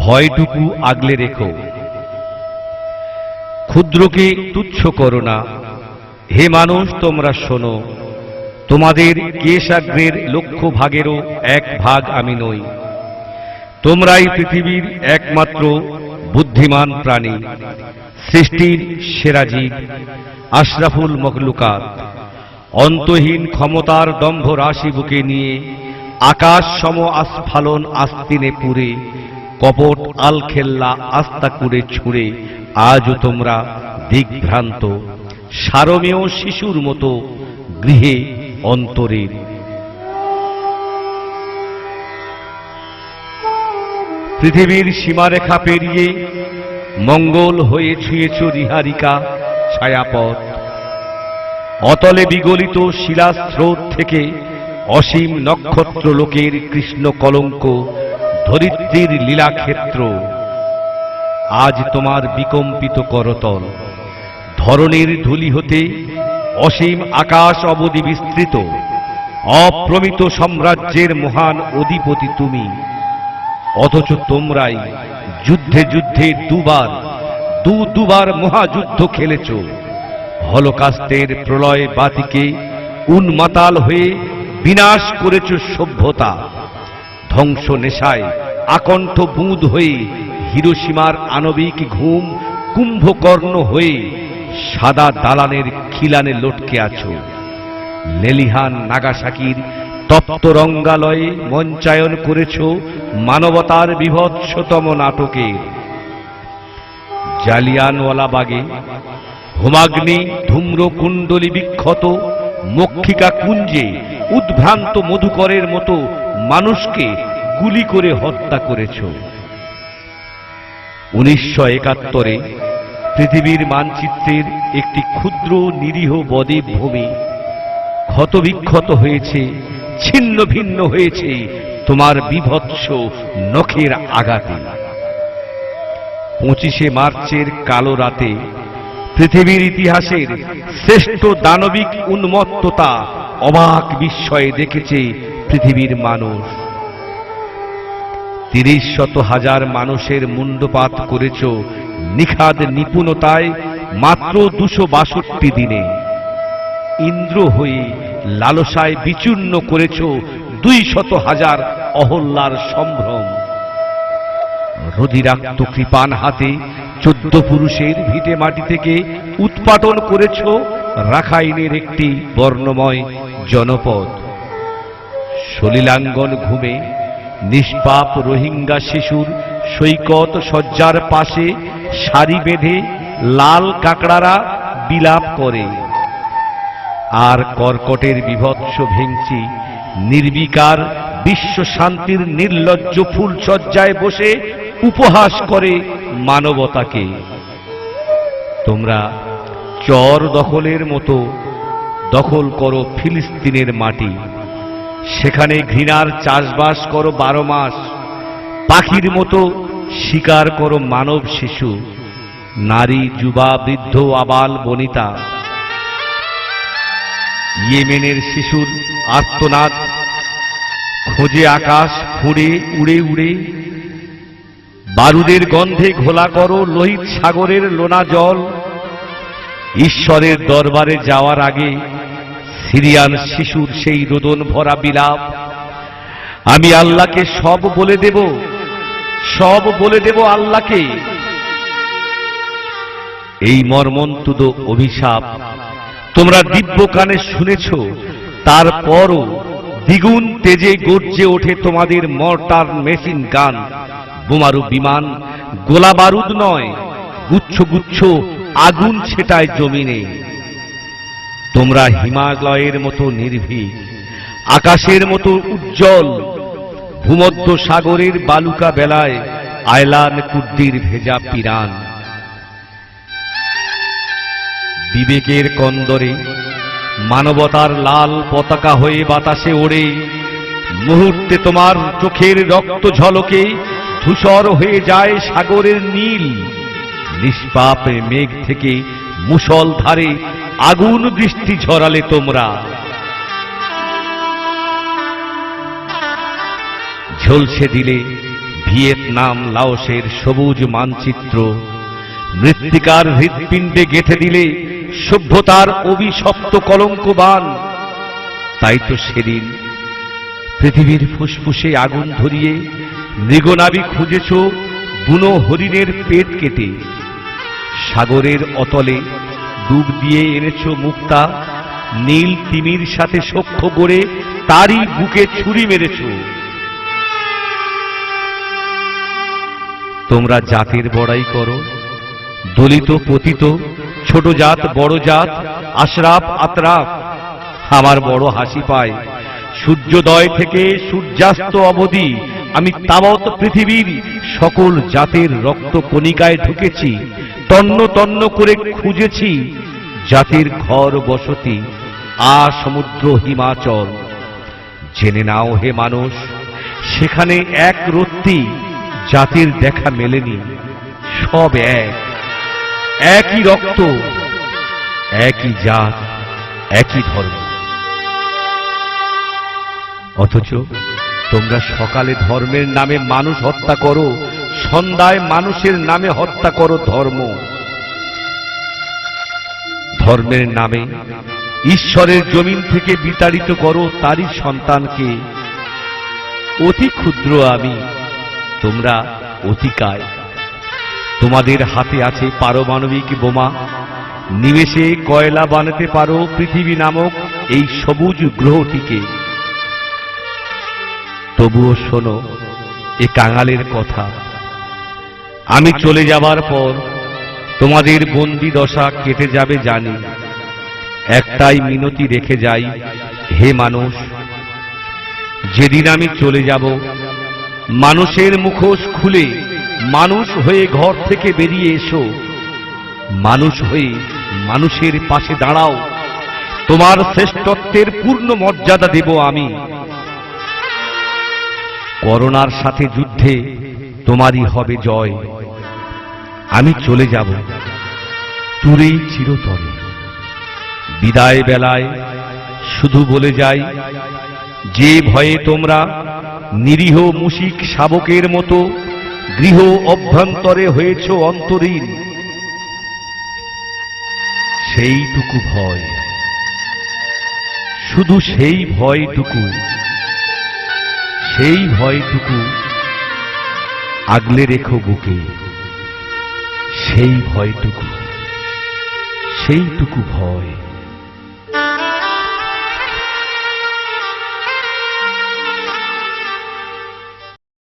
ভয়টুকু আগলে রেখো। ক্ষুদ্রকে তুচ্ছ করো না। হে মানুষ, তোমরা শোনো, তোমাদের কেশাগ্রের লক্ষ ভাগেরও এক ভাগ আমি নই। তোমরাই পৃথিবীর একমাত্র বুদ্ধিমান প্রাণী, সৃষ্টির সেরা জীব, আশরাফুল মখলুকাত। অন্তহীন ক্ষমতার দম্ভ রাশি বুকে নিয়ে আকাশ সম আস্ফালন আস্তিনে পুরে কপট আলখেল্লা আস্তা করে ছুঁড়ে আজও তোমরা দিগ্ভ্রান্ত, সারমেয় শিশুর মতো গৃহে অন্তরের। পৃথিবীর সীমারেখা পেরিয়ে মঙ্গল হয়ে ছুঁয়েছ রিহারিকা ছায়াপথ। অতলে বিগলিত শিলাস্রোত থেকে অসীম নক্ষত্র লোকের কৃষ্ণ কলঙ্ক ধরিত্রীর লীলাক্ষেত্র। আজ তোমার বিকম্পিত করতল, ধরণীর ধূলি হতে অসীম আকাশ অবধি বিস্তৃত অপ্রমিত সাম্রাজ্যের মহান অধিপতি তুমি। অথচ তোমরাই যুদ্ধে যুদ্ধে দুবার মহাযুদ্ধ খেলেছ। হলোকাস্টের প্রলয় বাতিকে উন্মাতাল হয়ে বিনাশ করেছ সভ্যতা। ধ্বংস নেশায় আকণ্ঠ বুঁদ হয়ে হিরোশিমার আণবিক ঘুম কুম্ভকর্ণ হয়ে সাদা দালানের খিলানে লটকে আছো। লেলিহান নাগাসাকির তপ্ত রঙ্গালয়ে মঞ্চায়ন করেছ মানবতার বিভৎসতম নাটকের। জালিয়ানওয়ালাবাগে হোমাগ্নি ধূম্রকুণ্ডলী বিক্ষত মক্ষিকা কুঞ্জে উদ্ভ্রান্ত মধুকরের মতো মানুষকে গুলি করে হত্যা করেছ। 1971 পৃথিবীর মানচিত্রের একটি ক্ষুদ্র নিরীহ বদ্বীপ ভূমি ক্ষতবিক্ষত হয়েছে, ছিন্ন ভিন্ন হয়েছে তোমার বিভৎস নখের আঘাতে। 25শে মার্চের কালো রাতে পৃথিবীর ইতিহাসের শ্রেষ্ঠ দানবিক উন্মত্ততা অবাক বিস্ময়ে দেখেছে পৃথিবীর মানুষ। 30,000 মানুষের মুণ্ডপাত করেছ নিখাদ নিপুণতায় মাত্র 262 দিনে। ইন্দ্র হয়ে লালসায় বিচূর্ণ করেছ 200,000 অহল্যার সম্ভ্রম। রুধিরাক্ত কৃপাণ হাতে 14 পুরুষের ভিটে মাটি থেকে উৎপাটন করেছ রাখাইনের একটি বর্ণময় জনপদ। সলিলাঙ্গন ঘুমে নিষ্পাপ রোহিঙ্গা শিশুর সৈকত শয্যার পাশে সারি বেঁধে লাল কাকড়ারা বিলাপ করে। আর কর্কটের বিভৎস ভেঙচি নির্বিকার বিশ্ব শান্তির নির্লজ্জ ফুলসজ্জায় বসে উপহাস করে মানবতাকে। তোমরা চর দখলের মতো দখল করো ফিলিস্তিনের মাটি। সেখানে ঘৃণার চাষবাস করো 12 মাস। পাখির মতো শিকার করো মানব শিশু, নারী, যুবা, বৃদ্ধ, আবাল বনিতা। ইয়েমেনের শিশুর আর্তনাদ খোঁজে আকাশ ফুঁড়ে উড়ে উড়ে। বারুদের গন্ধে ঘোলা করো লোহিত সাগরের লোনা জল। ঈশ্বরের দরবারে যাওয়ার আগে সিরিয়ান শিশুর সেই রোদন ভরা বিলাপ। আমি আল্লাহকে সব বলে দেব আল্লাহকে। এই মর্মন্তুদ অভিশাপ তোমরা দিব্য কানে শুনেছ। তারপরও দ্বিগুণ তেজে গর্জে ওঠে তোমাদের মর্টার মেশিন গান, বোমারু বিমান। গোলা বারুদ নয়, গুচ্ছ গুচ্ছ আগুন ছেটায় জমিনে। তোমরা হিমালয়ের মতো নির্ভীক, আকাশের মতো উজ্জ্বল, ভূমধ্য সাগরের বালুকা বেলায় আয়লান কুর্দির ভেজা পিরান। বিবেকের কন্দরে মানবতার লাল পতাকা হয়ে বাতাসে ওড়ে। মুহূর্তে তোমার চোখের রক্ত ঝলকে ধূসর হয়ে যায় সাগরের নীল। নিষ্পাপ মেঘ থেকে মুষলধারে আগুন বৃষ্টি ঝরালে তোমরা। ঝলসে দিলে ভিয়েতনাম লাওসের সবুজ মানচিত্র মৃত্তিকার হৃৎপিণ্ডে গেঁথে দিলে সভ্যতার অভিশপ্ত কলঙ্কবান। তাই তো সেদিন পৃথিবীর ফুসফুসে আগুন ধরিয়ে মৃগনাভি খুঁজেছ বুনো হরিণের পেট কেটে, সাগরের অতলে ডুব দিয়ে এনেছ মুক্তা, নীল তিমির সাথে সখ্য গড়ে তারই বুকে ছুরি মেরেছ। তোমরা জাতের বড়াই করো, দলিত পতিত, ছোট জাত বড় জাত, আশরাফ আতরাফ। আমার বড় হাসি পায়, সূর্যোদয় থেকে সূর্যাস্ত অবধি আমি তাবৎ পৃথিবীর সকল জাতের রক্ত কণিকায় ঢুকেছি, তন্ন তন্ন করে খুঁজেছি জাতির ঘর বসতি সমুদ্র হিমাচল। জেনে নাও হে মানুষ, সেখানে এক রত্তি জাতির দেখা মেলেনি। সব এক, একই রক্ত, একই জাত, একই ধর্ম। অথচ তোমরা সকালে ধর্মের নামে মানুষ হত্যা করো, সন্ধ্যায় মানুষের নামে হত্যা করো ধর্ম। ধর্মের নামে ঈশ্বরের জমিন থেকে বিতাড়িত করো তারই সন্তানকে। অতি ক্ষুদ্র আমি, তোমরা অতিকায়। তোমাদের হাতে আছে পারমাণবিক বোমা, নিমেষে কয়লা বানাতে পারো পৃথিবী নামক এই সবুজ গ্রহটিকে। তবুও শোনো এ কাঙালের কথা, আমি চলে যাবার পর তোমাদের বন্দি দশা কেটে যাবে জানি। একটাই মিনতি রেখে যাই, হে মানুষ, যেদিন আমি চলে যাব, মানুষের মুখোশ খুলে মানুষ হয়ে ঘর থেকে বেরিয়ে এসো। মানুষ হয়ে মানুষের পাশে দাঁড়াও, তোমার শ্রেষ্ঠত্বের পূর্ণ মর্যাদা দেব আমি। করোনার সাথে যুদ্ধে তোমারই হবে জয়। আমি চলে যাব দূরেই চিরতরে। বিদায় বেলায় শুধু বলে যাই, যে ভয়ে তোমরা নিরীহ মুশিক শাবকের মতো গৃহ অভ্যন্তরে হয়েছ অন্তরীণ, সেইটুকু ভয়, শুধু সেই ভয়টুকু, সেই ভয়টুকু আগলে রেখো বুকে। সেই ভয়টুকু, সেইটুকু ভয়।